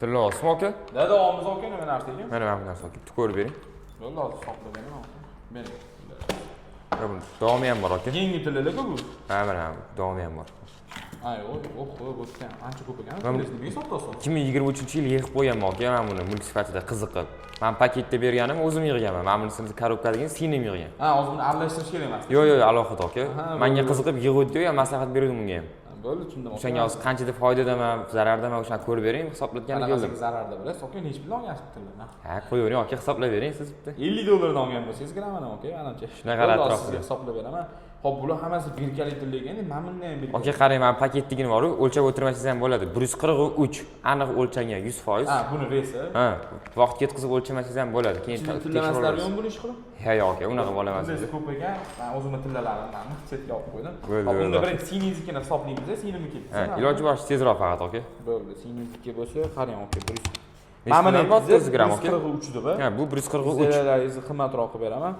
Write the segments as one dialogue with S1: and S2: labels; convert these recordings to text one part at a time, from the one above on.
S1: Tilla olasizmi aka?
S2: Dada omiz aka nima narsa ekan?
S1: Mana bu narsa aka. Bitta ko'rib bering.
S2: Bo'ldi, hozir hisoblab beraman. Bering.
S1: Davomi ham bor aka.
S2: Yangi tillalar-ku bu.
S1: Ha, mana davomi ham bor.
S2: Ay, o'tgan. Ancha ko'p ekan.
S1: Men-
S2: Nima hisoblasan?
S1: 2023-yil yig'ib qo'yganman aka, men buni mulk sifatida qiziqib. Men paketda berganim o'zim yig'ganman. Men bunisini korobkadagi singlim yig'gan.
S2: Ha, hozir buni aralashtirish kerak emas.
S1: Yo'q, alohida aka.
S2: Aha,
S1: Menga
S2: bo'ldi.
S1: qiziqib yig'uvdi-yu, maslahat berdim unga ham.
S2: Bo'ldi, tushundim.
S1: O'shanga hozir qanchada foydadaman, zarardaman, o'shani ko'rib bering, hisoblatgani
S2: Qanaqasiga
S1: keldim.
S2: zararda bilasiz? Aka nechi pul olgansiz tillarni?
S1: Ha, qo'yavering aka, hisoblab bering siz bitta.
S2: $50 olgan bo'lsangiz kiraman aka, ancha.
S1: Shunaqa
S2: Bo'ldi,
S1: atrofida.
S2: sizga hisoblab beraman. Hop, bular hammasi birkali tilla ekan, men buni ham birkali.
S1: Aka qarang, men paketligini bor-ku, o'lchab o'tirmasangiz ham bo'ladi. 143 aniq o'lchangan 100%.
S2: Ha, buni resi.
S1: Ha, vaqt ketkizib o'lchamasangiz ham bo'ladi. Keyin
S2: Tillamaslarga ham buni ish qilib.
S1: Ha, yo'q aka, unaqa bo'lamas.
S2: Tillasi ko'p ekan. Men o'zimni tillalarimni setga olib qo'ydim.
S1: Bo'ldi,
S2: Hop, unda
S1: bo'ldi.
S2: birinchi siniznikini hisoblaymiz, sinimi ketdi.
S1: Ha, iloji boricha tezroq faqat aka.
S2: Bo'ldi, siniznikka bo'lsa, qarang aka, 100.
S1: Mana buni 30 gram aka.
S2: 143 deb.
S1: Ha, bu 143.
S2: Zeralaringizni qimmatroq qilib beraman.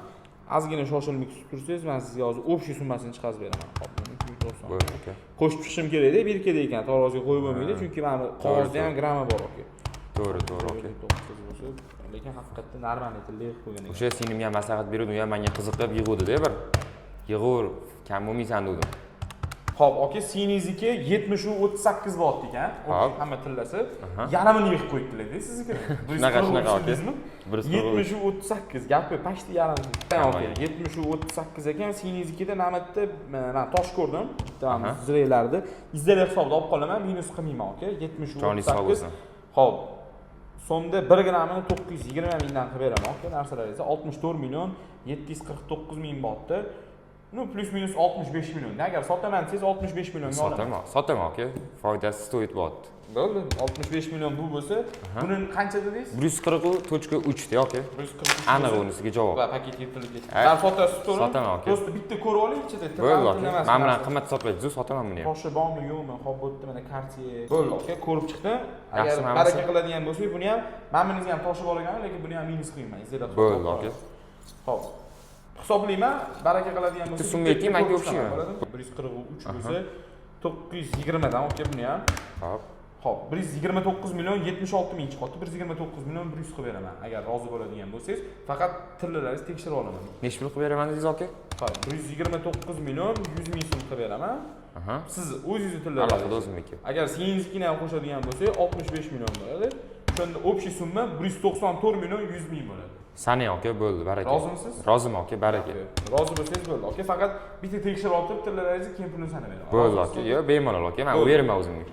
S2: Ozgina shoshilmay kutib tursangiz, men sizga hozir общий summasini chiqarib beraman. Hop, buni 290.
S1: Bo'ldi aka.
S2: Qo'shib chiqishim kerak-da, birkada ekan, taroziga qo'yib bo'lmaydi, chunki mana qog'ozda ham grammi bor aka.
S1: To'g'ri aka.
S2: Lekin haqiqatdan normal tilla yig'ib qo'ygan ekan.
S1: O'sha singlimga ham maslahat berdim, u ham menga qiziqib yig'uvdi-da bir. Yig'ur, kam bo'lmaysan dedim.
S2: Xo'p, aka, sinizniki 70-38 volt ekan.
S1: Hop.
S2: Hamma tillasi.
S1: Aha.
S2: Yarmini yig'ib qo'yibdilar-da sizga.
S1: Shunaqa aka.
S2: 70-38 gapi pashti yarim.
S1: Tamam.
S2: 70-38 ekan, siniznikida namatda men tosh ko'rdim. Bitta
S1: Aha.
S2: ziraylarni. Izdalar hisobida olib qolaman, minus qilmayman aka.
S1: Jonli sog'
S2: 70-38.
S1: bo'lsin.
S2: Xo'p. So'mda 1 grammini 920 mingdan qilib beraman aka. Narsalaringiz 64 million 749 ming botdi. Ну, plus-minus 65 million. Agar sotaman desangiz 65 millionga olaman.
S1: Sotaman aka. Foydasi sto'yib bo'lyapti.
S2: Bo'ldi. 65 million bu bo'lsa, buni qancha dedingiz?
S1: 143 da aka.
S2: 143.
S1: Aniq unisiga javob.
S2: Va paket yetilib ketdi.
S1: Ha.
S2: Dar sotasiz to'g'rimi?
S1: Sotaman aka.
S2: Do'sti bitta ko'rib oling ichida.
S1: Bo'ldi aka. Men bilan qimmat hisoblaysiz, sotaman buni ham.
S2: Toshi bormi, yo'qmi? Hop, bu yerda mana Cartier. Bo'ldi aka, ko'rib chiqdim. Agar
S1: Yaxshi, mana
S2: baraka
S1: bo'lsa.
S2: qiladigan bo'lsak, buni ham maminizni ham toshi bor ekan, lekin buni ham minus qilmayman. Izlab
S1: Bo'ldi aka.
S2: Xo'p. Hisoblayman, baraka qiladigan bo'lsa.
S1: Bitta summa ayting, menga o'xshayman.
S2: 143 bo'lsa 920 dan aka buni ham.
S1: Hop.
S2: Xo'p, 129 million 76 ming chiqyapti. 129 million 100 qilib beraman. Agar rozi bo'ladigan bo'lsangiz, faqat tillalaringizni tekshirib olaman.
S1: Necha pul qilib beraman dedingiz aka?
S2: Xo'p, 129 million 100 ming so'm qilib beraman.
S1: Aha.
S2: Siz o'zingizni
S1: Alohida
S2: tillalaringiz.
S1: o'zimniki.
S2: Agar singiznikini ham qo'shadigan bo'lsak, 65 million bo'ladi. Shunda общий summa 194 million 100 ming bo'ladi.
S1: Sani aka, bo'ldi, baraka.
S2: Rozimisiz?
S1: Roziman aka, baraka.
S2: Rozi bo'lsangiz bo'ldi. Aka, faqat bitta tekshirib olib tillalaringizni keyin pulini sanab beraman.
S1: Bo'ldi aka. Yo'q, bemalol aka. Men
S2: Bo'ldi.
S1: beraman o'zimga.